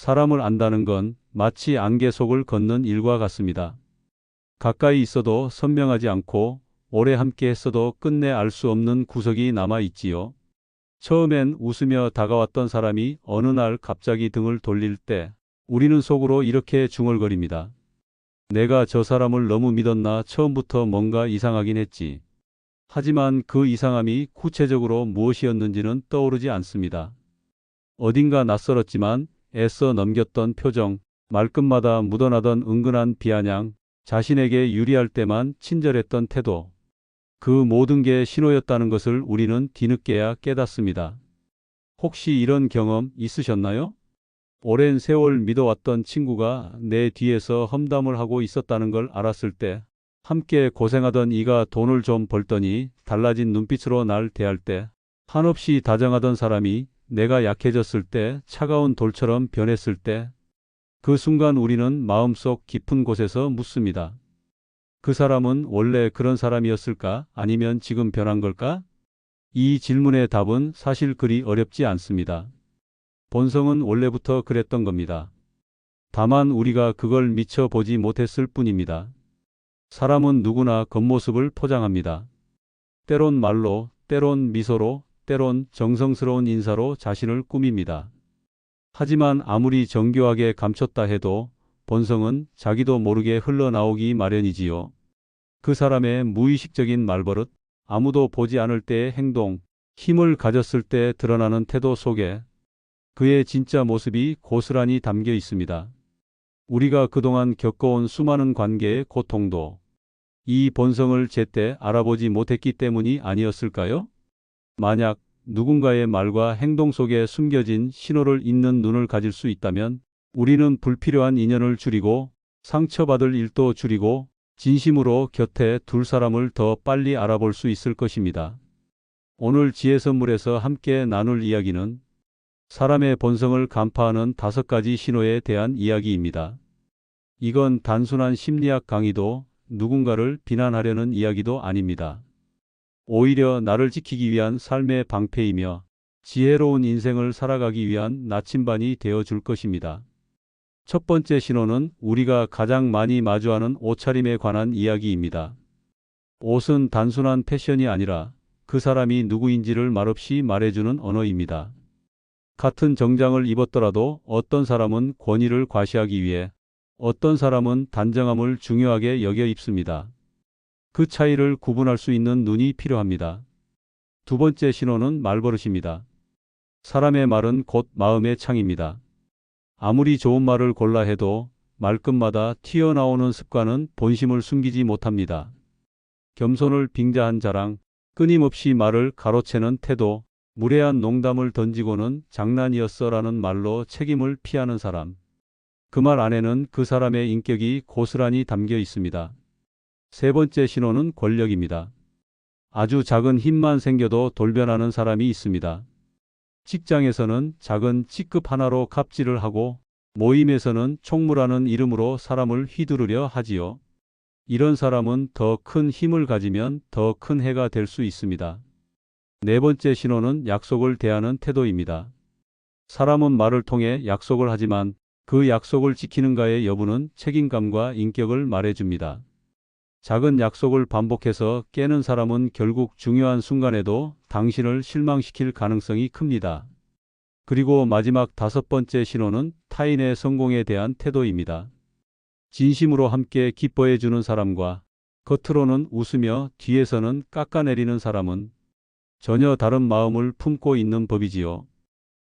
사람을 안다는 건 마치 안개 속을 걷는 일과 같습니다. 가까이 있어도 선명하지 않고 오래 함께 했어도 끝내 알 수 없는 구석이 남아 있지요. 처음엔 웃으며 다가왔던 사람이 어느 날 갑자기 등을 돌릴 때 우리는 속으로 이렇게 중얼거립니다. 내가 저 사람을 너무 믿었나. 처음부터 뭔가 이상하긴 했지. 하지만 그 이상함이 구체적으로 무엇이었는지는 떠오르지 않습니다. 어딘가 낯설었지만 애써 넘겼던 표정, 말끝마다 묻어나던 은근한 비아냥, 자신에게 유리할 때만 친절했던 태도. 그 모든 게 신호였다는 것을 우리는 뒤늦게야 깨닫습니다. 혹시 이런 경험 있으셨나요? 오랜 세월 믿어왔던 친구가 내 뒤에서 험담을 하고 있었다는 걸 알았을 때, 함께 고생하던 이가 돈을 좀 벌더니 달라진 눈빛으로 날 대할 때, 한없이 다정하던 사람이 내가 약해졌을 때, 차가운 돌처럼 변했을 때, 그 순간 우리는 마음속 깊은 곳에서 묻습니다. 그 사람은 원래 그런 사람이었을까? 아니면 지금 변한 걸까? 이 질문의 답은 사실 그리 어렵지 않습니다. 본성은 원래부터 그랬던 겁니다. 다만 우리가 그걸 미처 보지 못했을 뿐입니다. 사람은 누구나 겉모습을 포장합니다. 때론 말로, 때론 미소로, 때론 정성스러운 인사로 자신을 꾸밉니다. 하지만 아무리 정교하게 감췄다 해도 본성은 자기도 모르게 흘러나오기 마련이지요. 그 사람의 무의식적인 말버릇, 아무도 보지 않을 때의 행동, 힘을 가졌을 때 드러나는 태도 속에 그의 진짜 모습이 고스란히 담겨 있습니다. 우리가 그동안 겪어온 수많은 관계의 고통도 이 본성을 제때 알아보지 못했기 때문이 아니었을까요? 만약 누군가의 말과 행동 속에 숨겨진 신호를 잇는 눈을 가질 수 있다면 우리는 불필요한 인연을 줄이고 상처받을 일도 줄이고 진심으로 곁에 둘 사람을 더 빨리 알아볼 수 있을 것입니다. 오늘 지혜 선물에서 함께 나눌 이야기는 사람의 본성을 간파하는 5가지 신호에 대한 이야기입니다. 이건 단순한 심리학 강의도 누군가를 비난하려는 이야기도 아닙니다. 오히려 나를 지키기 위한 삶의 방패이며 지혜로운 인생을 살아가기 위한 나침반이 되어 줄 것입니다. 첫 번째 신호는 우리가 가장 많이 마주하는 옷차림에 관한 이야기입니다. 옷은 단순한 패션이 아니라 그 사람이 누구인지를 말없이 말해주는 언어입니다. 같은 정장을 입었더라도 어떤 사람은 권위를 과시하기 위해 어떤 사람은 단정함을 중요하게 여겨 입습니다. 그 차이를 구분할 수 있는 눈이 필요합니다. 두 번째 신호는 말버릇입니다. 사람의 말은 곧 마음의 창입니다. 아무리 좋은 말을 골라 해도 말끝마다 튀어나오는 습관은 본심을 숨기지 못합니다. 겸손을 빙자한 자랑, 끊임없이 말을 가로채는 태도, 무례한 농담을 던지고는 장난이었어라는 말로 책임을 피하는 사람. 그 말 안에는 그 사람의 인격이 고스란히 담겨 있습니다. 세 번째 신호는 권력입니다. 아주 작은 힘만 생겨도 돌변하는 사람이 있습니다. 직장에서는 작은 직급 하나로 갑질을 하고 모임에서는 총무라는 이름으로 사람을 휘두르려 하지요. 이런 사람은 더 큰 힘을 가지면 더 큰 해가 될 수 있습니다. 네 번째 신호는 약속을 대하는 태도입니다. 사람은 말을 통해 약속을 하지만 그 약속을 지키는가의 여부는 책임감과 인격을 말해줍니다. 작은 약속을 반복해서 깨는 사람은 결국 중요한 순간에도 당신을 실망시킬 가능성이 큽니다. 그리고 마지막 5번째 신호는 타인의 성공에 대한 태도입니다. 진심으로 함께 기뻐해 주는 사람과 겉으로는 웃으며 뒤에서는 깎아내리는 사람은 전혀 다른 마음을 품고 있는 법이지요.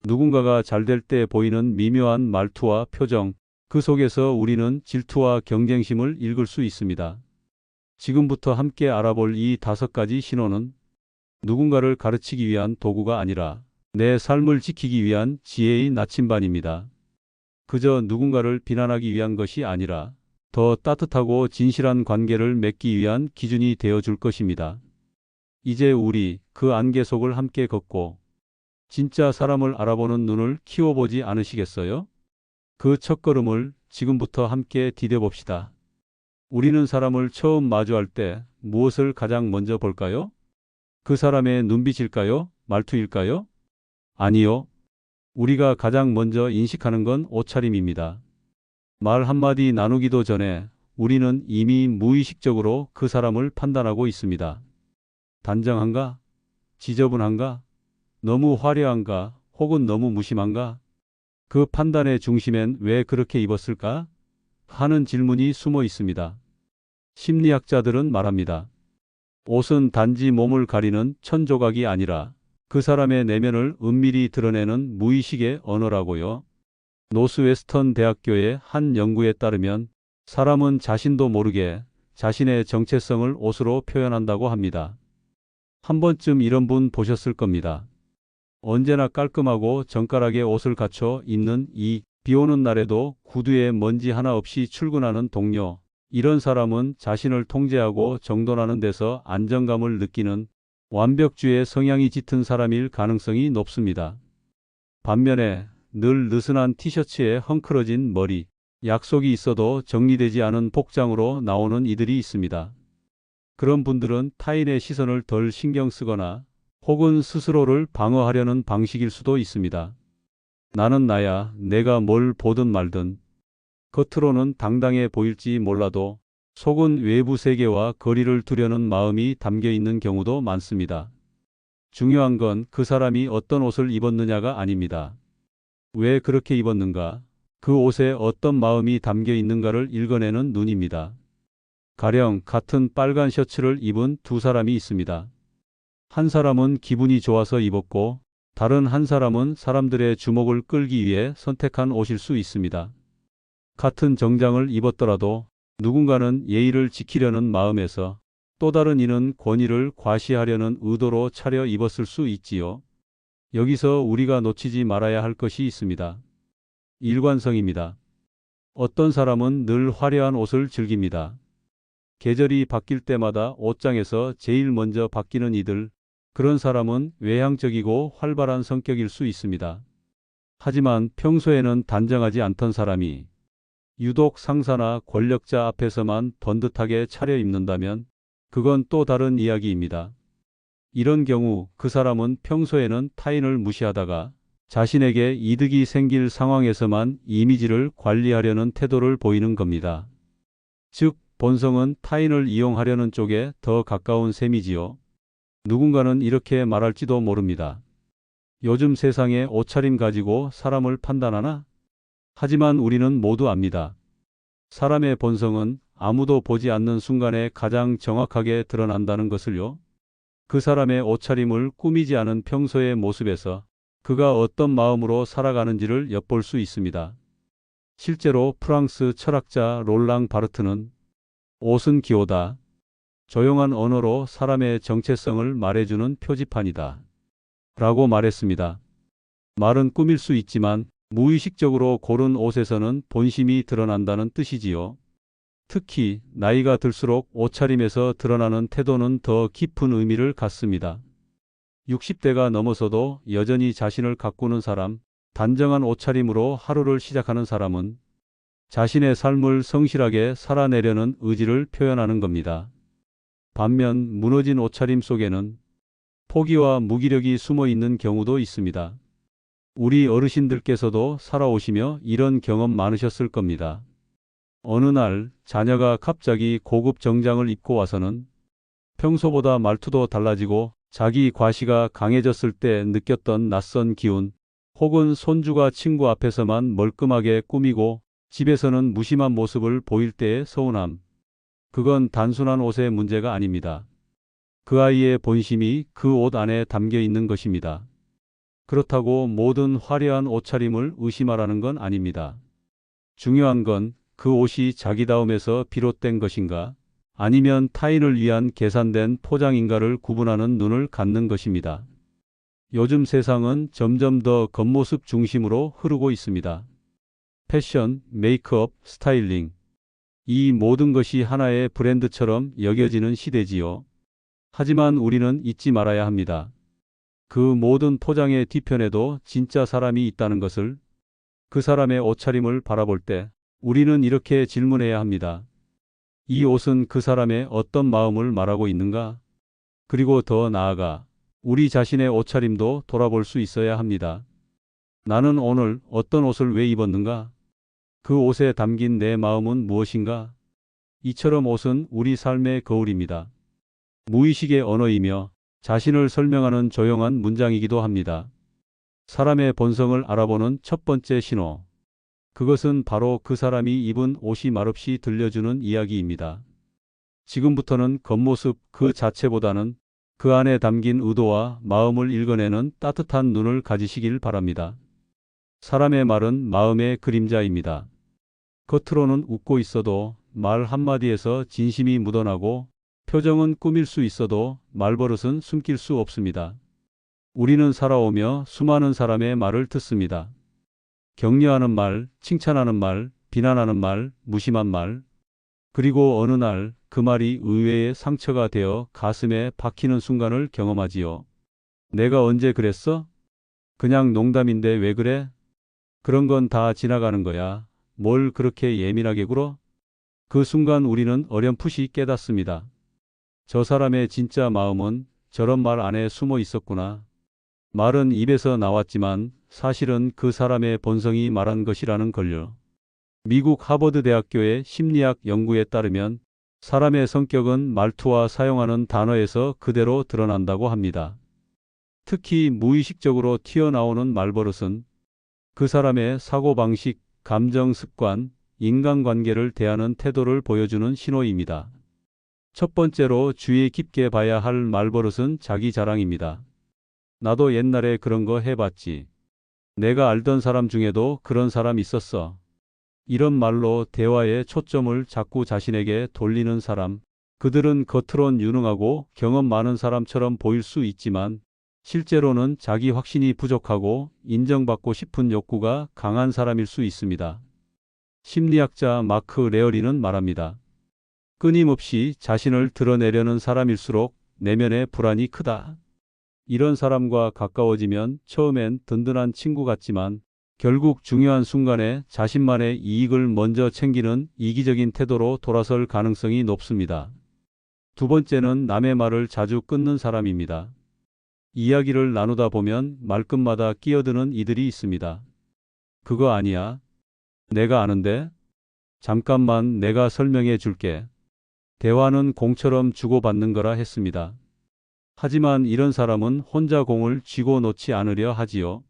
누군가가 잘 될 때 보이는 미묘한 말투와 표정, 그 속에서 우리는 질투와 경쟁심을 읽을 수 있습니다. 지금부터 함께 알아볼 이 5가지 신호는 누군가를 가르치기 위한 도구가 아니라 내 삶을 지키기 위한 지혜의 나침반입니다. 그저 누군가를 비난하기 위한 것이 아니라 더 따뜻하고 진실한 관계를 맺기 위한 기준이 되어 줄 것입니다. 이제 우리 그 안개 속을 함께 걷고 진짜 사람을 알아보는 눈을 키워보지 않으시겠어요? 그 첫걸음을 지금부터 함께 디뎌봅시다. 우리는 사람을 처음 마주할 때 무엇을 가장 먼저 볼까요? 그 사람의 눈빛일까요? 말투일까요? 아니요. 우리가 가장 먼저 인식하는 건 옷차림입니다. 말 한마디 나누기도 전에 우리는 이미 무의식적으로 그 사람을 판단하고 있습니다. 단정한가? 지저분한가? 너무 화려한가? 혹은 너무 무심한가? 그 판단의 중심엔 왜 그렇게 입었을까? 하는 질문이 숨어 있습니다. 심리학자들은 말합니다. 옷은 단지 몸을 가리는 천조각이 아니라 그 사람의 내면을 은밀히 드러내는 무의식의 언어라고요. 노스웨스턴 대학교의 한 연구에 따르면 사람은 자신도 모르게 자신의 정체성을 옷으로 표현한다고 합니다. 한 번쯤 이런 분 보셨을 겁니다. 언제나 깔끔하고 정갈하게 옷을 갖춰 입는 비 오는 날에도 구두에 먼지 하나 없이 출근하는 동료. 이런 사람은 자신을 통제하고 정돈하는 데서 안정감을 느끼는 완벽주의 성향이 짙은 사람일 가능성이 높습니다. 반면에 늘 느슨한 티셔츠에 헝클어진 머리, 약속이 있어도 정리되지 않은 복장으로 나오는 이들이 있습니다. 그런 분들은 타인의 시선을 덜 신경 쓰거나 혹은 스스로를 방어하려는 방식일 수도 있습니다. 나는 나야, 내가 뭘 보든 말든. 겉으로는 당당해 보일지 몰라도 속은 외부 세계와 거리를 두려는 마음이 담겨 있는 경우도 많습니다. 중요한 건 그 사람이 어떤 옷을 입었느냐가 아닙니다. 왜 그렇게 입었는가? 그 옷에 어떤 마음이 담겨 있는가를 읽어내는 눈입니다. 가령 같은 빨간 셔츠를 입은 두 사람이 있습니다. 한 사람은 기분이 좋아서 입었고 다른 한 사람은 사람들의 주목을 끌기 위해 선택한 옷일 수 있습니다. 같은 정장을 입었더라도 누군가는 예의를 지키려는 마음에서 또 다른 이는 권위를 과시하려는 의도로 차려 입었을 수 있지요. 여기서 우리가 놓치지 말아야 할 것이 있습니다. 일관성입니다. 어떤 사람은 늘 화려한 옷을 즐깁니다. 계절이 바뀔 때마다 옷장에서 제일 먼저 바뀌는 이들, 그런 사람은 외향적이고 활발한 성격일 수 있습니다. 하지만 평소에는 단정하지 않던 사람이 유독 상사나 권력자 앞에서만 번듯하게 차려입는다면 그건 또 다른 이야기입니다. 이런 경우 그 사람은 평소에는 타인을 무시하다가 자신에게 이득이 생길 상황에서만 이미지를 관리하려는 태도를 보이는 겁니다. 즉, 본성은 타인을 이용하려는 쪽에 더 가까운 셈이지요. 누군가는 이렇게 말할지도 모릅니다. 요즘 세상에 옷차림 가지고 사람을 판단하나? 하지만 우리는 모두 압니다. 사람의 본성은 아무도 보지 않는 순간에 가장 정확하게 드러난다는 것을요. 그 사람의 옷차림을 꾸미지 않은 평소의 모습에서 그가 어떤 마음으로 살아가는지를 엿볼 수 있습니다. 실제로 프랑스 철학자 롤랑 바르트는 옷은 기호다. 조용한 언어로 사람의 정체성을 말해주는 표지판이다. 라고 말했습니다. 말은 꾸밀 수 있지만 무의식적으로 고른 옷에서는 본심이 드러난다는 뜻이지요. 특히 나이가 들수록 옷차림에서 드러나는 태도는 더 깊은 의미를 갖습니다. 60대가 넘어서도 여전히 자신을 가꾸는 사람, 단정한 옷차림으로 하루를 시작하는 사람은 자신의 삶을 성실하게 살아내려는 의지를 표현하는 겁니다. 반면 무너진 옷차림 속에는 포기와 무기력이 숨어 있는 경우도 있습니다. 우리 어르신들께서도 살아오시며 이런 경험 많으셨을 겁니다. 어느 날 자녀가 갑자기 고급 정장을 입고 와서는 평소보다 말투도 달라지고 자기 과시가 강해졌을 때 느꼈던 낯선 기운, 혹은 손주가 친구 앞에서만 멀끔하게 꾸미고 집에서는 무심한 모습을 보일 때의 서운함. 그건 단순한 옷의 문제가 아닙니다. 그 아이의 본심이 그 옷 안에 담겨 있는 것입니다. 그렇다고 모든 화려한 옷차림을 의심하라는 건 아닙니다. 중요한 건 그 옷이 자기다움에서 비롯된 것인가, 아니면 타인을 위한 계산된 포장인가를 구분하는 눈을 갖는 것입니다. 요즘 세상은 점점 더 겉모습 중심으로 흐르고 있습니다. 패션, 메이크업, 스타일링. 이 모든 것이 하나의 브랜드처럼 여겨지는 시대지요. 하지만 우리는 잊지 말아야 합니다. 그 모든 포장의 뒤편에도 진짜 사람이 있다는 것을. 그 사람의 옷차림을 바라볼 때 우리는 이렇게 질문해야 합니다. 이 옷은 그 사람의 어떤 마음을 말하고 있는가? 그리고 더 나아가 우리 자신의 옷차림도 돌아볼 수 있어야 합니다. 나는 오늘 어떤 옷을 왜 입었는가? 그 옷에 담긴 내 마음은 무엇인가? 이처럼 옷은 우리 삶의 거울입니다. 무의식의 언어이며 자신을 설명하는 조용한 문장이기도 합니다. 사람의 본성을 알아보는 첫 번째 신호. 그것은 바로 그 사람이 입은 옷이 말없이 들려주는 이야기입니다. 지금부터는 겉모습 그 자체보다는 그 안에 담긴 의도와 마음을 읽어내는 따뜻한 눈을 가지시길 바랍니다. 사람의 말은 마음의 그림자입니다. 겉으로는 웃고 있어도 말 한마디에서 진심이 묻어나고 표정은 꾸밀 수 있어도 말버릇은 숨길 수 없습니다. 우리는 살아오며 수많은 사람의 말을 듣습니다. 격려하는 말, 칭찬하는 말, 비난하는 말, 무심한 말. 그리고 어느 날 그 말이 의외의 상처가 되어 가슴에 박히는 순간을 경험하지요. 내가 언제 그랬어? 그냥 농담인데 왜 그래? 그런 건 다 지나가는 거야. 뭘 그렇게 예민하게 굴어? 그 순간 우리는 어렴풋이 깨닫습니다. 저 사람의 진짜 마음은 저런 말 안에 숨어 있었구나. 말은 입에서 나왔지만 사실은 그 사람의 본성이 말한 것이라는 걸요. 미국 하버드 대학교의 심리학 연구에 따르면 사람의 성격은 말투와 사용하는 단어에서 그대로 드러난다고 합니다. 특히 무의식적으로 튀어나오는 말버릇은 그 사람의 사고방식, 감정 습관, 인간관계를 대하는 태도를 보여주는 신호입니다. 첫 번째로 주의 깊게 봐야 할 말버릇은 자기 자랑입니다. 나도 옛날에 그런 거 해봤지. 내가 알던 사람 중에도 그런 사람 있었어. 이런 말로 대화의 초점을 자꾸 자신에게 돌리는 사람. 그들은 겉으론 유능하고 경험 많은 사람처럼 보일 수 있지만 실제로는 자기 확신이 부족하고 인정받고 싶은 욕구가 강한 사람일 수 있습니다. 심리학자 마크 레어리는 말합니다. 끊임없이 자신을 드러내려는 사람일수록 내면의 불안이 크다. 이런 사람과 가까워지면 처음엔 든든한 친구 같지만 결국 중요한 순간에 자신만의 이익을 먼저 챙기는 이기적인 태도로 돌아설 가능성이 높습니다. 두 번째는 남의 말을 자주 끊는 사람입니다. 이야기를 나누다 보면 말끝마다 끼어드는 이들이 있습니다. 그거 아니야. 내가 아는데. 잠깐만 내가 설명해 줄게. 대화는 공처럼 주고받는 거라 했습니다. 하지만 이런 사람은 혼자 공을 쥐고 놓지 않으려 하지요.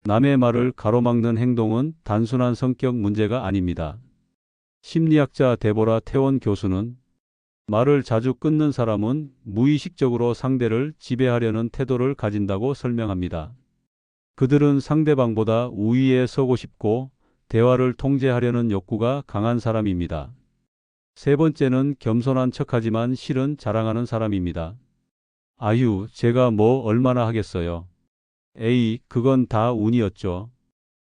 남의 말을 가로막는 행동은 단순한 성격 문제가 아닙니다. 심리학자 데보라 태원 교수는 말을 자주 끊는 사람은 무의식적으로 상대를 지배하려는 태도를 가진다고 설명합니다. 그들은 상대방보다 우위에 서고 싶고 대화를 통제하려는 욕구가 강한 사람입니다. 세 번째는 겸손한 척하지만 실은 자랑하는 사람입니다. 아유, 제가 뭐 얼마나 하겠어요. 에이, 그건 다 운이었죠.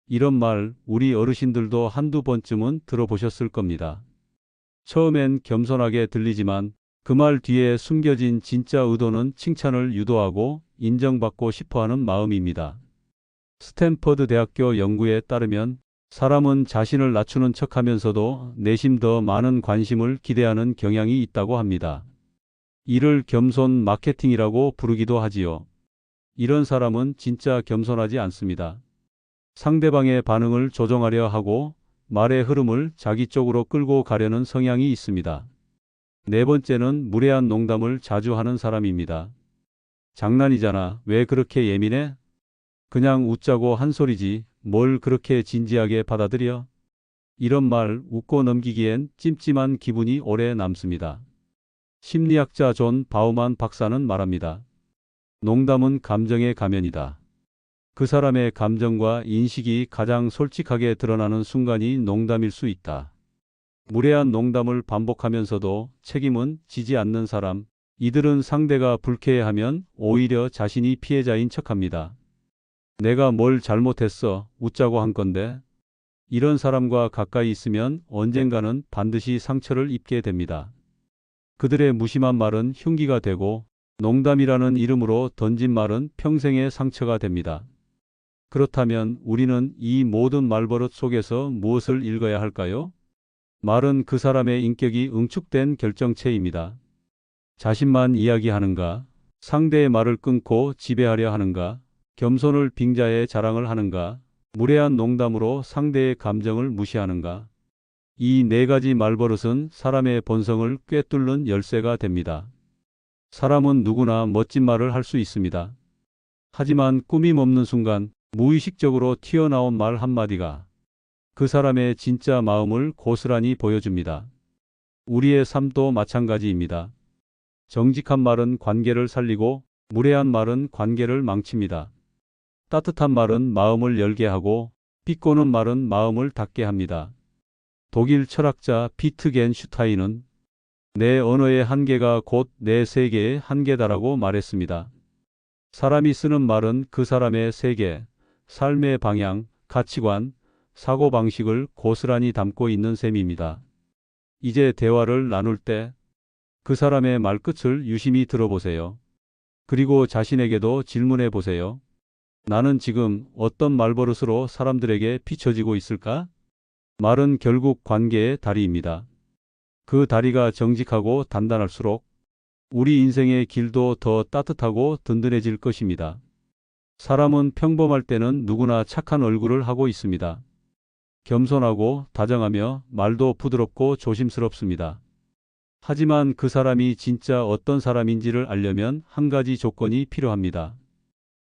이런 말 우리 어르신들도 한두 번쯤은 들어보셨을 겁니다. 처음엔 겸손하게 들리지만 그 말 뒤에 숨겨진 진짜 의도는 칭찬을 유도하고 인정받고 싶어하는 마음입니다. 스탠퍼드 대학교 연구에 따르면 사람은 자신을 낮추는 척하면서도 내심 더 많은 관심을 기대하는 경향이 있다고 합니다. 이를 겸손 마케팅이라고 부르기도 하지요. 이런 사람은 진짜 겸손하지 않습니다. 상대방의 반응을 조종하려 하고 말의 흐름을 자기 쪽으로 끌고 가려는 성향이 있습니다. 네 번째는 무례한 농담을 자주 하는 사람입니다. 장난이잖아. 왜 그렇게 예민해? 그냥 웃자고 한 소리지. 뭘 그렇게 진지하게 받아들여? 이런 말 웃고 넘기기엔 찜찜한 기분이 오래 남습니다. 심리학자 존 바우만 박사는 말합니다. 농담은 감정의 가면이다. 그 사람의 감정과 인식이 가장 솔직하게 드러나는 순간이 농담일 수 있다. 무례한 농담을 반복하면서도 책임은 지지 않는 사람, 이들은 상대가 불쾌해하면 오히려 자신이 피해자인 척합니다. 내가 뭘 잘못했어, 웃자고 한 건데. 이런 사람과 가까이 있으면 언젠가는 반드시 상처를 입게 됩니다. 그들의 무심한 말은 흉기가 되고 농담이라는 이름으로 던진 말은 평생의 상처가 됩니다. 그렇다면 우리는 이 모든 말버릇 속에서 무엇을 읽어야 할까요? 말은 그 사람의 인격이 응축된 결정체입니다. 자신만 이야기하는가? 상대의 말을 끊고 지배하려 하는가? 겸손을 빙자해 자랑을 하는가? 무례한 농담으로 상대의 감정을 무시하는가? 이 네 가지 말버릇은 사람의 본성을 꿰뚫는 열쇠가 됩니다. 사람은 누구나 멋진 말을 할 수 있습니다. 하지만 꾸밈 없는 순간 무의식적으로 튀어나온 말 한마디가 그 사람의 진짜 마음을 고스란히 보여줍니다. 우리의 삶도 마찬가지입니다. 정직한 말은 관계를 살리고 무례한 말은 관계를 망칩니다. 따뜻한 말은 마음을 열게 하고 비꼬는 말은 마음을 닫게 합니다. 독일 철학자 비트겐슈타인은 내 언어의 한계가 곧 내 세계의 한계다라고 말했습니다. 사람이 쓰는 말은 그 사람의 세계, 삶의 방향, 가치관, 사고방식을 고스란히 담고 있는 셈입니다. 이제 대화를 나눌 때 그 사람의 말끝을 유심히 들어보세요. 그리고 자신에게도 질문해 보세요. 나는 지금 어떤 말버릇으로 사람들에게 비춰지고 있을까? 말은 결국 관계의 다리입니다. 그 다리가 정직하고 단단할수록 우리 인생의 길도 더 따뜻하고 든든해질 것입니다. 사람은 평범할 때는 누구나 착한 얼굴을 하고 있습니다. 겸손하고 다정하며 말도 부드럽고 조심스럽습니다. 하지만 그 사람이 진짜 어떤 사람인지를 알려면 한 가지 조건이 필요합니다.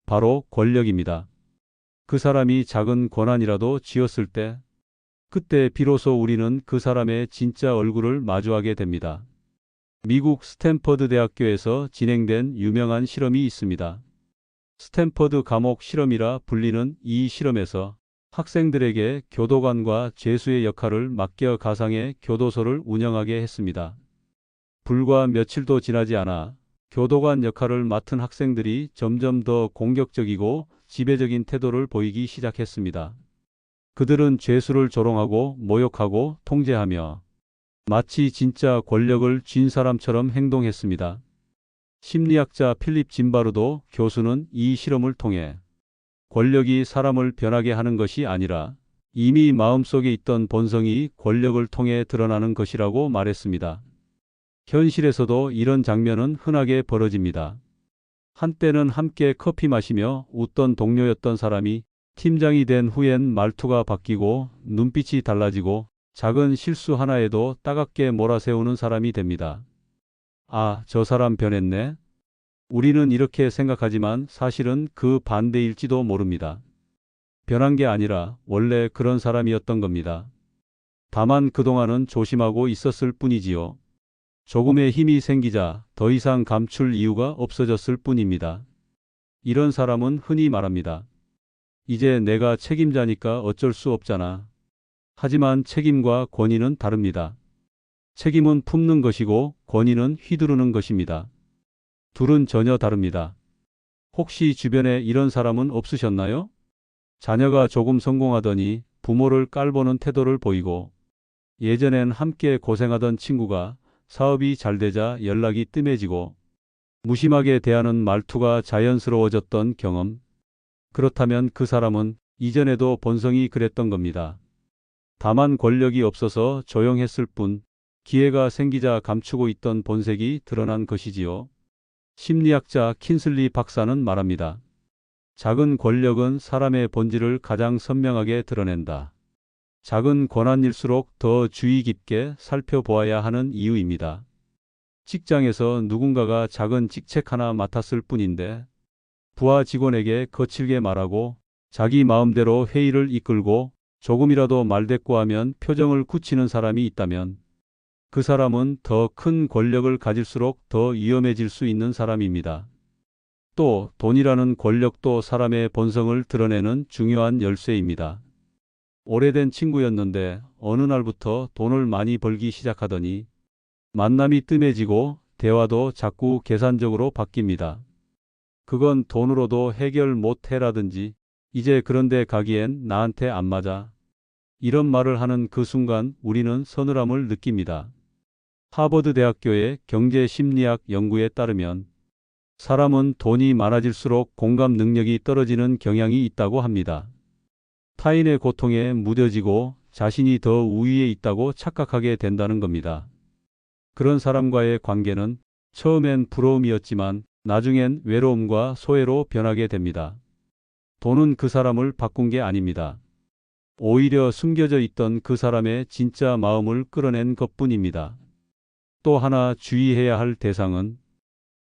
바로 권력입니다. 그 사람이 작은 권한이라도 쥐었을 때 그때 비로소 우리는 그 사람의 진짜 얼굴을 마주하게 됩니다. 미국 스탠퍼드 대학교에서 진행된 유명한 실험이 있습니다. 스탠퍼드 감옥 실험이라 불리는 이 실험에서 학생들에게 교도관과 죄수의 역할을 맡겨 가상의 교도소를 운영하게 했습니다. 불과 며칠도 지나지 않아 교도관 역할을 맡은 학생들이 점점 더 공격적이고 지배적인 태도를 보이기 시작했습니다. 그들은 죄수를 조롱하고 모욕하고 통제하며 마치 진짜 권력을 쥔 사람처럼 행동했습니다. 심리학자 필립 짐바르도 교수는 이 실험을 통해 권력이 사람을 변하게 하는 것이 아니라 이미 마음속에 있던 본성이 권력을 통해 드러나는 것이라고 말했습니다. 현실에서도 이런 장면은 흔하게 벌어집니다. 한때는 함께 커피 마시며 웃던 동료였던 사람이 팀장이 된 후엔 말투가 바뀌고 눈빛이 달라지고 작은 실수 하나에도 따갑게 몰아세우는 사람이 됩니다. 아, 저 사람 변했네. 우리는 이렇게 생각하지만 사실은 그 반대일지도 모릅니다. 변한 게 아니라 원래 그런 사람이었던 겁니다. 다만 그동안은 조심하고 있었을 뿐이지요. 조금의 힘이 생기자 더 이상 감출 이유가 없어졌을 뿐입니다. 이런 사람은 흔히 말합니다. 이제 내가 책임자니까 어쩔 수 없잖아. 하지만 책임과 권위는 다릅니다. 책임은 품는 것이고 권위는 휘두르는 것입니다. 둘은 전혀 다릅니다. 혹시 주변에 이런 사람은 없으셨나요? 자녀가 조금 성공하더니 부모를 깔보는 태도를 보이고 예전엔 함께 고생하던 친구가 사업이 잘 되자 연락이 뜸해지고 무심하게 대하는 말투가 자연스러워졌던 경험. 그렇다면 그 사람은 이전에도 본성이 그랬던 겁니다. 다만 권력이 없어서 조용했을 뿐 기회가 생기자 감추고 있던 본색이 드러난 것이지요. 심리학자 킨슬리 박사는 말합니다. 작은 권력은 사람의 본질을 가장 선명하게 드러낸다. 작은 권한일수록 더 주의 깊게 살펴보아야 하는 이유입니다. 직장에서 누군가가 작은 직책 하나 맡았을 뿐인데 부하 직원에게 거칠게 말하고 자기 마음대로 회의를 이끌고 조금이라도 말대꾸하면 표정을 굳히는 사람이 있다면 그 사람은 더 큰 권력을 가질수록 더 위험해질 수 있는 사람입니다. 또 돈이라는 권력도 사람의 본성을 드러내는 중요한 열쇠입니다. 오래된 친구였는데 어느 날부터 돈을 많이 벌기 시작하더니 만남이 뜸해지고 대화도 자꾸 계산적으로 바뀝니다. 그건 돈으로도 해결 못해라든지 이제 그런데 가기엔 나한테 안 맞아. 이런 말을 하는 그 순간 우리는 서늘함을 느낍니다. 하버드 대학교의 경제심리학 연구에 따르면 사람은 돈이 많아질수록 공감 능력이 떨어지는 경향이 있다고 합니다. 타인의 고통에 무뎌지고 자신이 더 우위에 있다고 착각하게 된다는 겁니다. 그런 사람과의 관계는 처음엔 부러움이었지만 나중엔 외로움과 소외로 변하게 됩니다. 돈은 그 사람을 바꾼 게 아닙니다. 오히려 숨겨져 있던 그 사람의 진짜 마음을 끌어낸 것뿐입니다. 또 하나 주의해야 할 대상은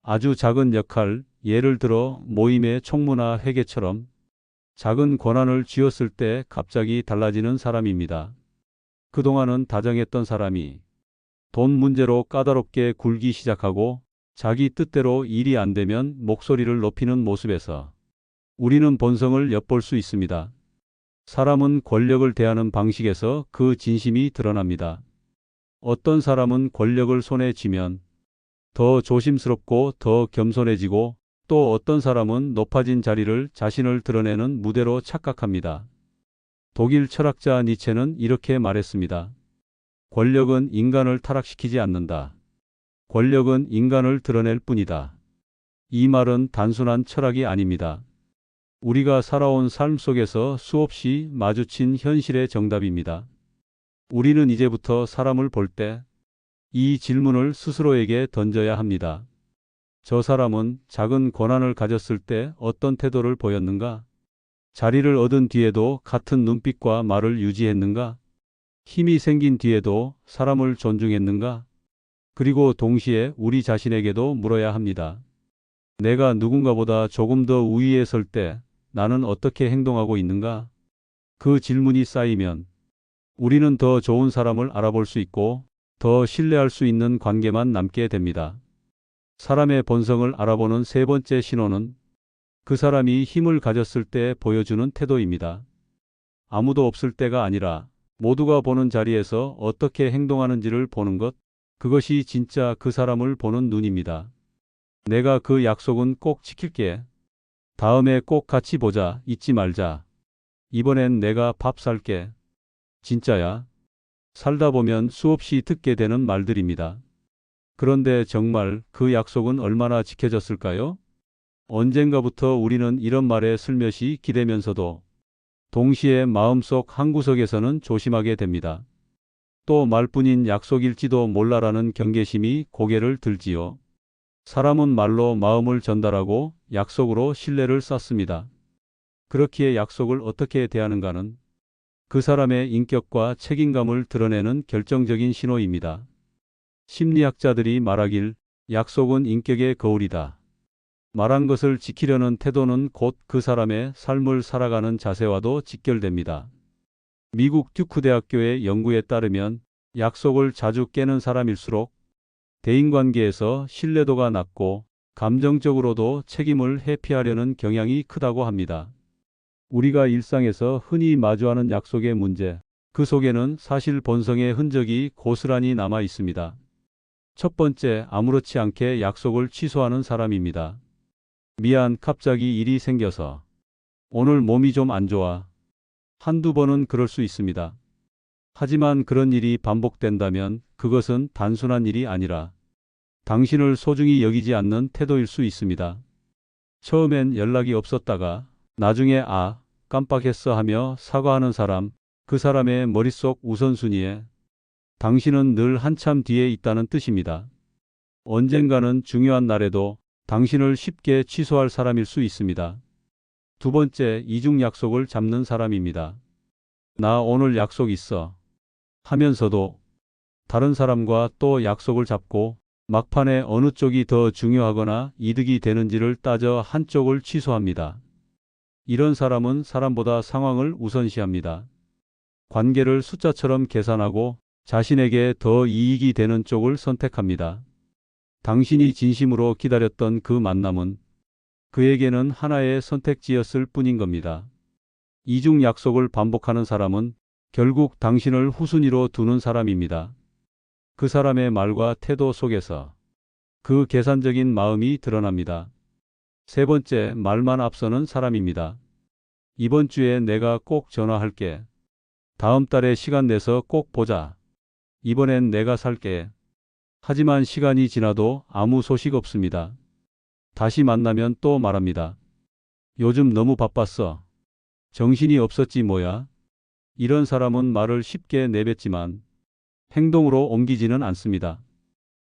아주 작은 역할, 예를 들어 모임의 총무나 회계처럼 작은 권한을 쥐었을 때 갑자기 달라지는 사람입니다. 그동안은 다정했던 사람이 돈 문제로 까다롭게 굴기 시작하고 자기 뜻대로 일이 안 되면 목소리를 높이는 모습에서 우리는 본성을 엿볼 수 있습니다. 사람은 권력을 대하는 방식에서 그 진심이 드러납니다. 어떤 사람은 권력을 손에 쥐면 더 조심스럽고 더 겸손해지고 또 어떤 사람은 높아진 자리를 자신을 드러내는 무대로 착각합니다. 독일 철학자 니체는 이렇게 말했습니다. 권력은 인간을 타락시키지 않는다. 권력은 인간을 드러낼 뿐이다. 이 말은 단순한 철학이 아닙니다. 우리가 살아온 삶 속에서 수없이 마주친 현실의 정답입니다. 우리는 이제부터 사람을 볼 때 이 질문을 스스로에게 던져야 합니다. 저 사람은 작은 권한을 가졌을 때 어떤 태도를 보였는가? 자리를 얻은 뒤에도 같은 눈빛과 말을 유지했는가? 힘이 생긴 뒤에도 사람을 존중했는가? 그리고 동시에 우리 자신에게도 물어야 합니다. 내가 누군가보다 조금 더 우위에 설 때 나는 어떻게 행동하고 있는가? 그 질문이 쌓이면 우리는 더 좋은 사람을 알아볼 수 있고 더 신뢰할 수 있는 관계만 남게 됩니다. 사람의 본성을 알아보는 세 번째 신호는 그 사람이 힘을 가졌을 때 보여주는 태도입니다. 아무도 없을 때가 아니라 모두가 보는 자리에서 어떻게 행동하는지를 보는 것, 그것이 진짜 그 사람을 보는 눈입니다. 내가 그 약속은 꼭 지킬게. 다음에 꼭 같이 보자. 잊지 말자. 이번엔 내가 밥 살게. 진짜야. 살다 보면 수없이 듣게 되는 말들입니다. 그런데 정말 그 약속은 얼마나 지켜졌을까요? 언젠가부터 우리는 이런 말에 슬며시 기대면서도 동시에 마음속 한구석에서는 조심하게 됩니다. 또 말뿐인 약속일지도 몰라라는 경계심이 고개를 들지요. 사람은 말로 마음을 전달하고 약속으로 신뢰를 쌓습니다. 그렇기에 약속을 어떻게 대하는가는 그 사람의 인격과 책임감을 드러내는 결정적인 신호입니다. 심리학자들이 말하길 약속은 인격의 거울이다. 말한 것을 지키려는 태도는 곧 그 사람의 삶을 살아가는 자세와도 직결됩니다. 미국 듀크 대학교의 연구에 따르면 약속을 자주 깨는 사람일수록 대인관계에서 신뢰도가 낮고 감정적으로도 책임을 회피하려는 경향이 크다고 합니다. 우리가 일상에서 흔히 마주하는 약속의 문제, 그 속에는 사실 본성의 흔적이 고스란히 남아 있습니다. 첫 번째, 아무렇지 않게 약속을 취소하는 사람입니다. 미안, 갑자기 일이 생겨서. 오늘 몸이 좀 안 좋아. 한두 번은 그럴 수 있습니다. 하지만 그런 일이 반복된다면 그것은 단순한 일이 아니라 당신을 소중히 여기지 않는 태도일 수 있습니다. 처음엔 연락이 없었다가 나중에 깜빡했어 하며 사과하는 사람, 그 사람의 머릿속 우선순위에 당신은 늘 한참 뒤에 있다는 뜻입니다. 언젠가는 중요한 날에도 당신을 쉽게 취소할 사람일 수 있습니다. 두 번째, 이중 약속을 잡는 사람입니다. 나 오늘 약속 있어 하면서도 다른 사람과 또 약속을 잡고 막판에 어느 쪽이 더 중요하거나 이득이 되는지를 따져 한쪽을 취소합니다. 이런 사람은 사람보다 상황을 우선시합니다. 관계를 숫자처럼 계산하고 자신에게 더 이익이 되는 쪽을 선택합니다. 당신이 진심으로 기다렸던 그 만남은 그에게는 하나의 선택지였을 뿐인 겁니다. 이중 약속을 반복하는 사람은 결국 당신을 후순위로 두는 사람입니다. 그 사람의 말과 태도 속에서 그 계산적인 마음이 드러납니다. 세 번째, 말만 앞서는 사람입니다. 이번 주에 내가 꼭 전화할게. 다음 달에 시간 내서 꼭 보자. 이번엔 내가 살게. 하지만 시간이 지나도 아무 소식 없습니다. 다시 만나면 또 말합니다. 요즘 너무 바빴어. 정신이 없었지 뭐야. 이런 사람은 말을 쉽게 내뱉지만 행동으로 옮기지는 않습니다.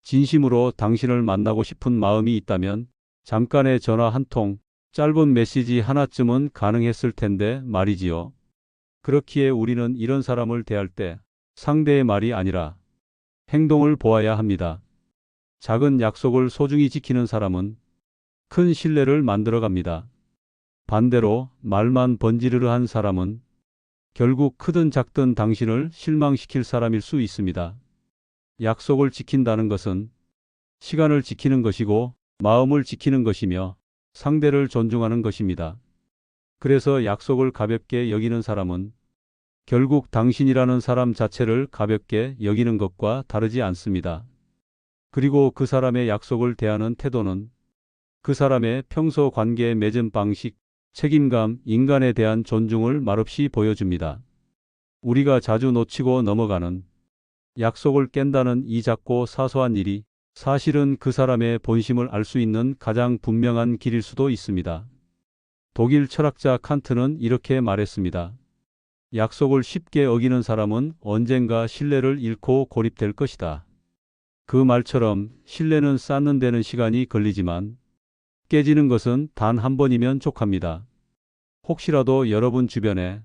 진심으로 당신을 만나고 싶은 마음이 있다면 잠깐의 전화 한 통, 짧은 메시지 하나쯤은 가능했을 텐데 말이지요. 그렇기에 우리는 이런 사람을 대할 때 상대의 말이 아니라 행동을 보아야 합니다. 작은 약속을 소중히 지키는 사람은 큰 신뢰를 만들어 갑니다. 반대로 말만 번지르르한 사람은 결국 크든 작든 당신을 실망시킬 사람일 수 있습니다. 약속을 지킨다는 것은 시간을 지키는 것이고 마음을 지키는 것이며 상대를 존중하는 것입니다. 그래서 약속을 가볍게 여기는 사람은 결국 당신이라는 사람 자체를 가볍게 여기는 것과 다르지 않습니다. 그리고 그 사람의 약속을 대하는 태도는 그 사람의 평소 관계에 맺은 방식, 책임감, 인간에 대한 존중을 말없이 보여줍니다. 우리가 자주 놓치고 넘어가는 약속을 깬다는 이 작고 사소한 일이 사실은 그 사람의 본심을 알 수 있는 가장 분명한 길일 수도 있습니다. 독일 철학자 칸트는 이렇게 말했습니다. 약속을 쉽게 어기는 사람은 언젠가 신뢰를 잃고 고립될 것이다. 그 말처럼 신뢰는 쌓는 데는 시간이 걸리지만 깨지는 것은 단 한 번이면 족합니다. 혹시라도 여러분 주변에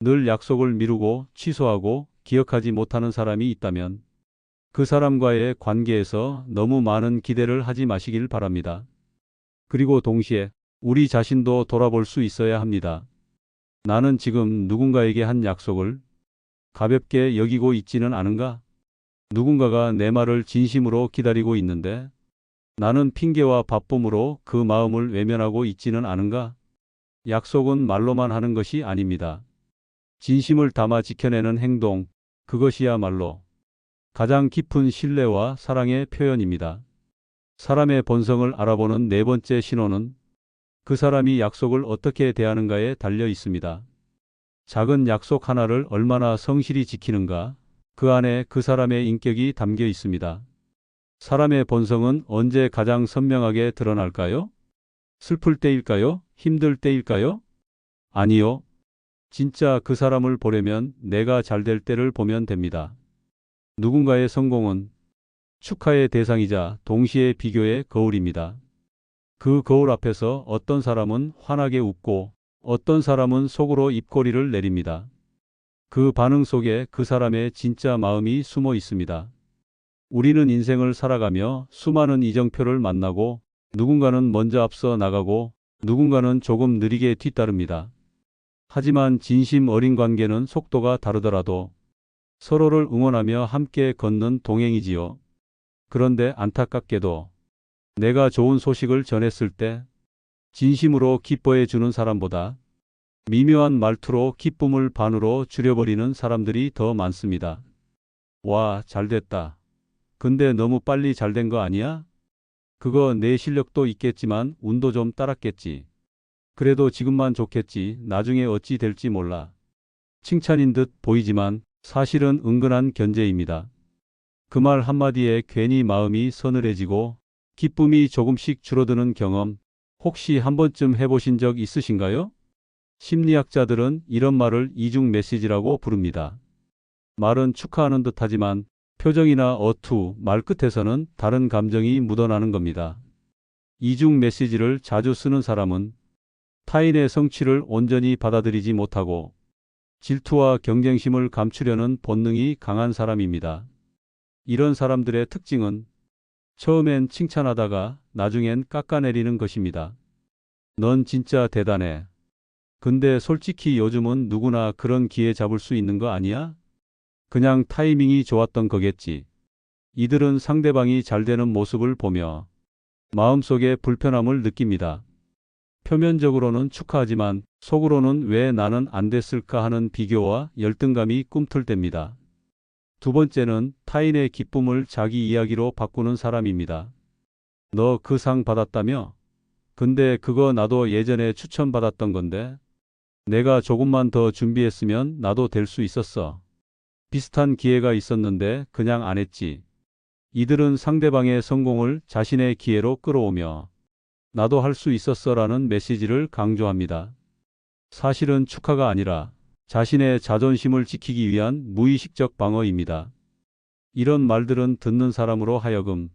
늘 약속을 미루고 취소하고 기억하지 못하는 사람이 있다면 그 사람과의 관계에서 너무 많은 기대를 하지 마시길 바랍니다. 그리고 동시에 우리 자신도 돌아볼 수 있어야 합니다. 나는 지금 누군가에게 한 약속을 가볍게 여기고 있지는 않은가? 누군가가 내 말을 진심으로 기다리고 있는데 나는 핑계와 바쁨으로 그 마음을 외면하고 있지는 않은가? 약속은 말로만 하는 것이 아닙니다. 진심을 담아 지켜내는 행동, 그것이야말로 가장 깊은 신뢰와 사랑의 표현입니다. 사람의 본성을 알아보는 네 번째 신호는 그 사람이 약속을 어떻게 대하는가에 달려 있습니다. 작은 약속 하나를 얼마나 성실히 지키는가, 그 안에 그 사람의 인격이 담겨 있습니다. 사람의 본성은 언제 가장 선명하게 드러날까요? 슬플 때일까요? 힘들 때일까요? 아니요. 진짜 그 사람을 보려면 내가 잘 될 때를 보면 됩니다. 누군가의 성공은 축하의 대상이자 동시에 비교의 거울입니다. 그 거울 앞에서 어떤 사람은 환하게 웃고 어떤 사람은 속으로 입꼬리를 내립니다. 그 반응 속에 그 사람의 진짜 마음이 숨어 있습니다. 우리는 인생을 살아가며 수많은 이정표를 만나고 누군가는 먼저 앞서 나가고 누군가는 조금 느리게 뒤따릅니다. 하지만 진심 어린 관계는 속도가 다르더라도 서로를 응원하며 함께 걷는 동행이지요. 그런데 안타깝게도 내가 좋은 소식을 전했을 때 진심으로 기뻐해 주는 사람보다 미묘한 말투로 기쁨을 반으로 줄여버리는 사람들이 더 많습니다. 와, 잘됐다. 근데 너무 빨리 잘된 거 아니야? 그거 내 실력도 있겠지만 운도 좀 따랐겠지. 그래도 지금만 좋겠지. 나중에 어찌 될지 몰라. 칭찬인 듯 보이지만 사실은 은근한 견제입니다. 그 말 한마디에 괜히 마음이 서늘해지고 기쁨이 조금씩 줄어드는 경험 혹시 한 번쯤 해보신 적 있으신가요? 심리학자들은 이런 말을 이중 메시지라고 부릅니다. 말은 축하하는 듯하지만 표정이나 어투, 말끝에서는 다른 감정이 묻어나는 겁니다. 이중 메시지를 자주 쓰는 사람은 타인의 성취를 온전히 받아들이지 못하고 질투와 경쟁심을 감추려는 본능이 강한 사람입니다. 이런 사람들의 특징은 처음엔 칭찬하다가 나중엔 깎아내리는 것입니다. 넌 진짜 대단해. 근데 솔직히 요즘은 누구나 그런 기회 잡을 수 있는 거 아니야? 그냥 타이밍이 좋았던 거겠지. 이들은 상대방이 잘 되는 모습을 보며 마음속에 불편함을 느낍니다. 표면적으로는 축하하지만 속으로는 왜 나는 안 됐을까 하는 비교와 열등감이 꿈틀댑니다. 두 번째는 타인의 기쁨을 자기 이야기로 바꾸는 사람입니다. 너 그 상 받았다며? 근데 그거 나도 예전에 추천받았던 건데 내가 조금만 더 준비했으면 나도 될 수 있었어. 비슷한 기회가 있었는데 그냥 안 했지. 이들은 상대방의 성공을 자신의 기회로 끌어오며 나도 할 수 있었어라는 메시지를 강조합니다. 사실은 축하가 아니라 자신의 자존심을 지키기 위한 무의식적 방어입니다. 이런 말들은 듣는 사람으로 하여금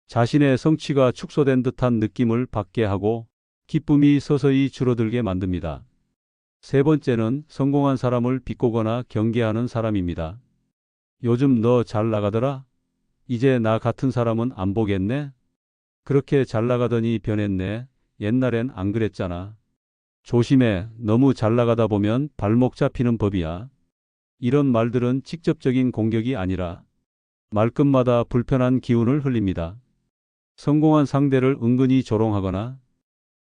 자신의 성취가 축소된 듯한 느낌을 받게 하고 기쁨이 서서히 줄어들게 만듭니다. 세 번째는 성공한 사람을 비꼬거나 경계하는 사람입니다. 요즘 너 잘 나가더라? 이제 나 같은 사람은 안 보겠네? 그렇게 잘 나가더니 변했네. 옛날엔 안 그랬잖아. 조심해. 너무 잘 나가다 보면 발목 잡히는 법이야. 이런 말들은 직접적인 공격이 아니라 말끝마다 불편한 기운을 흘립니다. 성공한 상대를 은근히 조롱하거나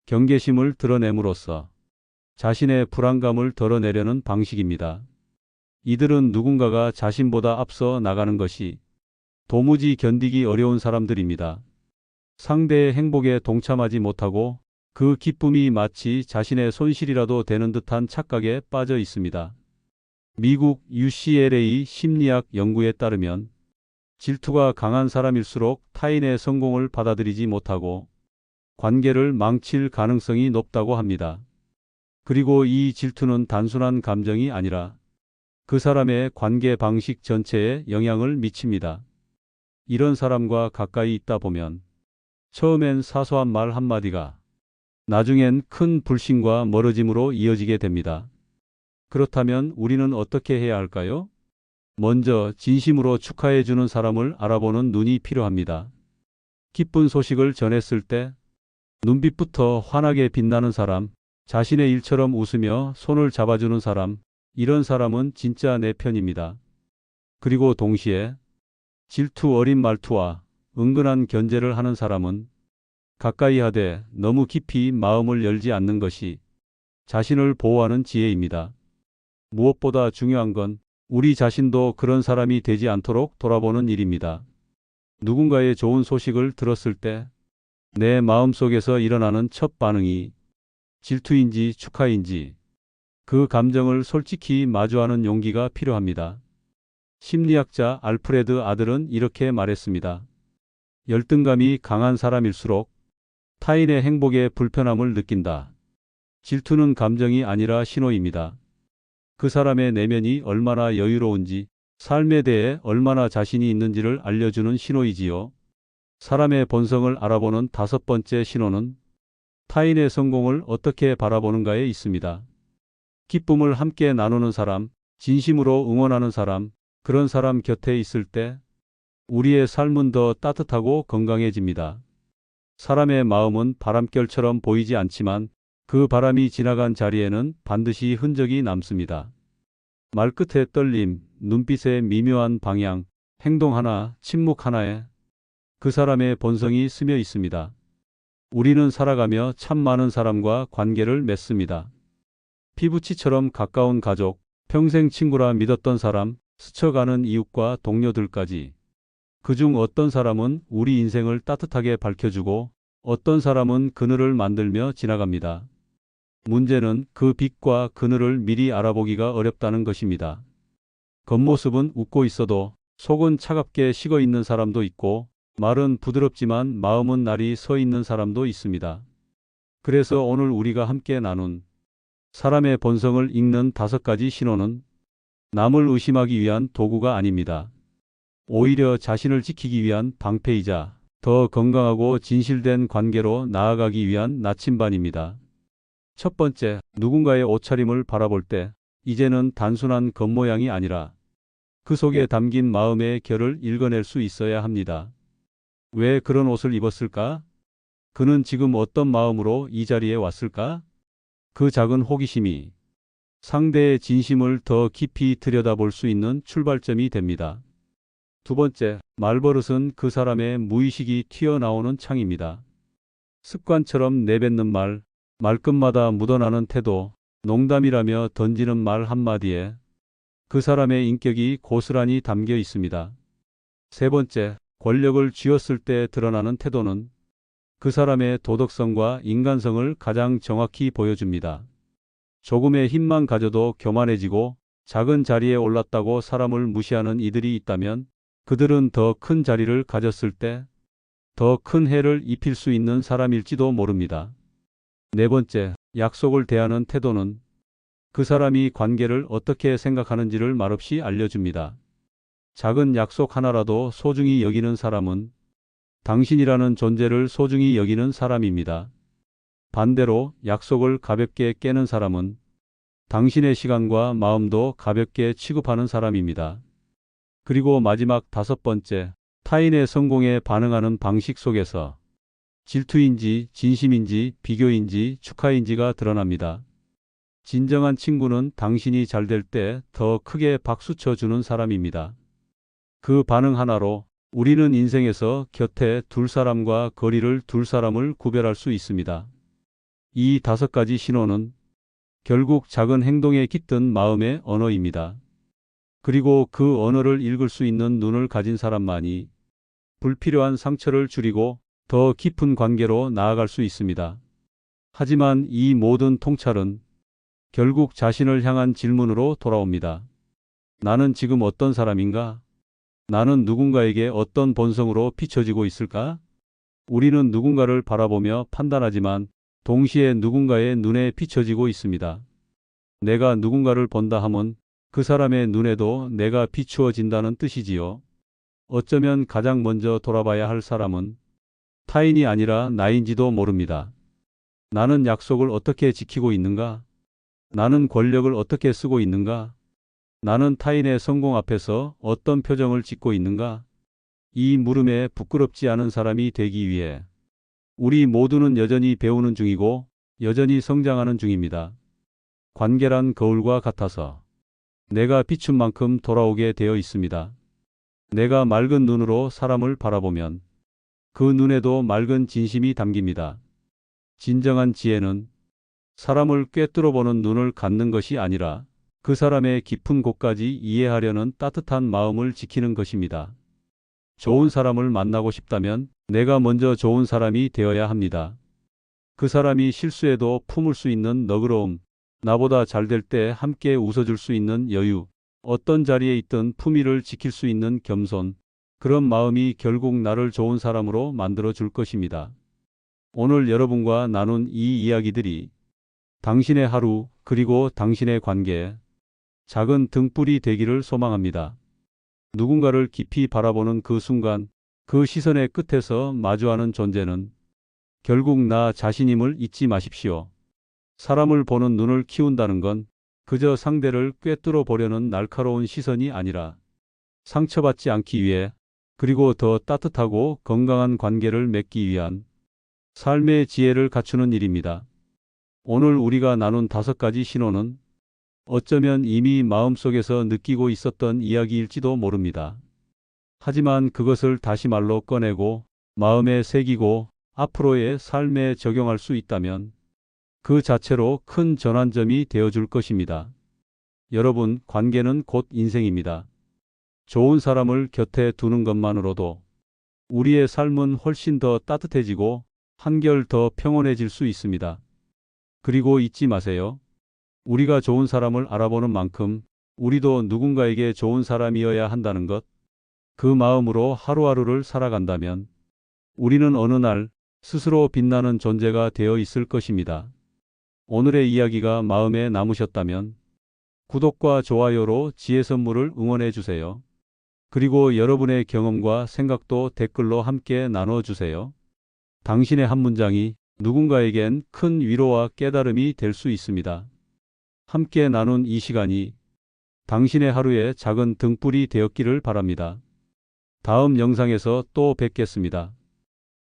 경계심을 드러냄으로써 자신의 불안감을 덜어내려는 방식입니다. 이들은 누군가가 자신보다 앞서 나가는 것이 도무지 견디기 어려운 사람들입니다. 상대의 행복에 동참하지 못하고 그 기쁨이 마치 자신의 손실이라도 되는 듯한 착각에 빠져 있습니다. 미국 UCLA 심리학 연구에 따르면 질투가 강한 사람일수록 타인의 성공을 받아들이지 못하고 관계를 망칠 가능성이 높다고 합니다. 그리고 이 질투는 단순한 감정이 아니라 그 사람의 관계 방식 전체에 영향을 미칩니다. 이런 사람과 가까이 있다 보면 처음엔 사소한 말 한마디가 나중엔 큰 불신과 멀어짐으로 이어지게 됩니다. 그렇다면 우리는 어떻게 해야 할까요? 먼저 진심으로 축하해 주는 사람을 알아보는 눈이 필요합니다. 기쁜 소식을 전했을 때 눈빛부터 환하게 빛나는 사람, 자신의 일처럼 웃으며 손을 잡아주는 사람, 이런 사람은 진짜 내 편입니다. 그리고 동시에 질투 어린 말투와 은근한 견제를 하는 사람은 가까이 하되 너무 깊이 마음을 열지 않는 것이 자신을 보호하는 지혜입니다. 무엇보다 중요한 건 우리 자신도 그런 사람이 되지 않도록 돌아보는 일입니다. 누군가의 좋은 소식을 들었을 때 내 마음속에서 일어나는 첫 반응이 질투인지 축하인지 그 감정을 솔직히 마주하는 용기가 필요합니다. 심리학자 알프레드 아들은 이렇게 말했습니다. 열등감이 강한 사람일수록 타인의 행복에 불편함을 느낀다. 질투는 감정이 아니라 신호입니다. 그 사람의 내면이 얼마나 여유로운지, 삶에 대해 얼마나 자신이 있는지를 알려주는 신호이지요. 사람의 본성을 알아보는 다섯 번째 신호는 타인의 성공을 어떻게 바라보는가에 있습니다. 기쁨을 함께 나누는 사람, 진심으로 응원하는 사람, 그런 사람 곁에 있을 때 우리의 삶은 더 따뜻하고 건강해집니다. 사람의 마음은 바람결처럼 보이지 않지만 그 바람이 지나간 자리에는 반드시 흔적이 남습니다. 말끝의 떨림, 눈빛의 미묘한 방향, 행동 하나, 침묵 하나에 그 사람의 본성이 스며 있습니다. 우리는 살아가며 참 많은 사람과 관계를 맺습니다. 피부치처럼 가까운 가족, 평생 친구라 믿었던 사람, 스쳐가는 이웃과 동료들까지. 그중 어떤 사람은 우리 인생을 따뜻하게 밝혀주고 어떤 사람은 그늘을 만들며 지나갑니다. 문제는 그 빛과 그늘을 미리 알아보기가 어렵다는 것입니다. 겉모습은 웃고 있어도 속은 차갑게 식어 있는 사람도 있고 말은 부드럽지만 마음은 날이 서 있는 사람도 있습니다. 그래서 오늘 우리가 함께 나눈 사람의 본성을 읽는 5가지 신호는 남을 의심하기 위한 도구가 아닙니다. 오히려 자신을 지키기 위한 방패이자 더 건강하고 진실된 관계로 나아가기 위한 나침반입니다. 첫 번째, 누군가의 옷차림을 바라볼 때 이제는 단순한 겉모양이 아니라 그 속에 담긴 마음의 결을 읽어낼 수 있어야 합니다. 왜 그런 옷을 입었을까? 그는 지금 어떤 마음으로 이 자리에 왔을까? 그 작은 호기심이 상대의 진심을 더 깊이 들여다볼 수 있는 출발점이 됩니다. 두 번째, 말버릇은 그 사람의 무의식이 튀어나오는 창입니다. 습관처럼 내뱉는 말, 말끝마다 묻어나는 태도, 농담이라며 던지는 말 한마디에 그 사람의 인격이 고스란히 담겨 있습니다. 세 번째, 권력을 쥐었을 때 드러나는 태도는 그 사람의 도덕성과 인간성을 가장 정확히 보여줍니다. 조금의 힘만 가져도 교만해지고 작은 자리에 올랐다고 사람을 무시하는 이들이 있다면 그들은 더 큰 자리를 가졌을 때 더 큰 해를 입힐 수 있는 사람일지도 모릅니다. 네 번째, 약속을 대하는 태도는 그 사람이 관계를 어떻게 생각하는지를 말없이 알려줍니다. 작은 약속 하나라도 소중히 여기는 사람은 당신이라는 존재를 소중히 여기는 사람입니다. 반대로 약속을 가볍게 깨는 사람은 당신의 시간과 마음도 가볍게 취급하는 사람입니다. 그리고 마지막 다섯 번째, 타인의 성공에 반응하는 방식 속에서 질투인지 진심인지 비교인지 축하인지가 드러납니다. 진정한 친구는 당신이 잘 될 때 더 크게 박수쳐 주는 사람입니다. 그 반응 하나로 우리는 인생에서 곁에 둘 사람과 거리를 둘 사람을 구별할 수 있습니다. 이 다섯 가지 신호는 결국 작은 행동에 깃든 마음의 언어입니다. 그리고 그 언어를 읽을 수 있는 눈을 가진 사람만이 불필요한 상처를 줄이고 더 깊은 관계로 나아갈 수 있습니다. 하지만 이 모든 통찰은 결국 자신을 향한 질문으로 돌아옵니다. 나는 지금 어떤 사람인가? 나는 누군가에게 어떤 본성으로 비춰지고 있을까? 우리는 누군가를 바라보며 판단하지만 동시에 누군가의 눈에 비춰지고 있습니다. 내가 누군가를 본다 함은 그 사람의 눈에도 내가 비추어진다는 뜻이지요. 어쩌면 가장 먼저 돌아봐야 할 사람은 타인이 아니라 나인지도 모릅니다. 나는 약속을 어떻게 지키고 있는가? 나는 권력을 어떻게 쓰고 있는가? 나는 타인의 성공 앞에서 어떤 표정을 짓고 있는가? 이 물음에 부끄럽지 않은 사람이 되기 위해 우리 모두는 여전히 배우는 중이고 여전히 성장하는 중입니다. 관계란 거울과 같아서 내가 비춘 만큼 돌아오게 되어 있습니다. 내가 맑은 눈으로 사람을 바라보면 그 눈에도 맑은 진심이 담깁니다. 진정한 지혜는 사람을 꿰뚫어 보는 눈을 갖는 것이 아니라 그 사람의 깊은 곳까지 이해하려는 따뜻한 마음을 지키는 것입니다. 좋은 사람을 만나고 싶다면 내가 먼저 좋은 사람이 되어야 합니다. 그 사람이 실수해도 품을 수 있는 너그러움, 나보다 잘 될 때 함께 웃어줄 수 있는 여유, 어떤 자리에 있든 품위를 지킬 수 있는 겸손, 그런 마음이 결국 나를 좋은 사람으로 만들어 줄 것입니다. 오늘 여러분과 나눈 이 이야기들이 당신의 하루 그리고 당신의 관계에 작은 등불이 되기를 소망합니다. 누군가를 깊이 바라보는 그 순간, 그 시선의 끝에서 마주하는 존재는 결국 나 자신임을 잊지 마십시오. 사람을 보는 눈을 키운다는 건 그저 상대를 꿰뚫어 보려는 날카로운 시선이 아니라 상처받지 않기 위해 그리고 더 따뜻하고 건강한 관계를 맺기 위한 삶의 지혜를 갖추는 일입니다. 오늘 우리가 나눈 다섯 가지 신호는 어쩌면 이미 마음속에서 느끼고 있었던 이야기일지도 모릅니다. 하지만 그것을 다시 말로 꺼내고 마음에 새기고 앞으로의 삶에 적용할 수 있다면 그 자체로 큰 전환점이 되어줄 것입니다. 여러분, 관계는 곧 인생입니다. 좋은 사람을 곁에 두는 것만으로도 우리의 삶은 훨씬 더 따뜻해지고 한결 더 평온해질 수 있습니다. 그리고 잊지 마세요. 우리가 좋은 사람을 알아보는 만큼 우리도 누군가에게 좋은 사람이어야 한다는 것. 그 마음으로 하루하루를 살아간다면 우리는 어느 날 스스로 빛나는 존재가 되어 있을 것입니다. 오늘의 이야기가 마음에 남으셨다면 구독과 좋아요로 지혜 선물을 응원해 주세요. 그리고 여러분의 경험과 생각도 댓글로 함께 나눠주세요. 당신의 한 문장이 누군가에겐 큰 위로와 깨달음이 될 수 있습니다. 함께 나눈 이 시간이 당신의 하루에 작은 등불이 되었기를 바랍니다. 다음 영상에서 또 뵙겠습니다.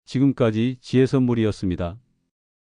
지금까지 지혜 선물이었습니다.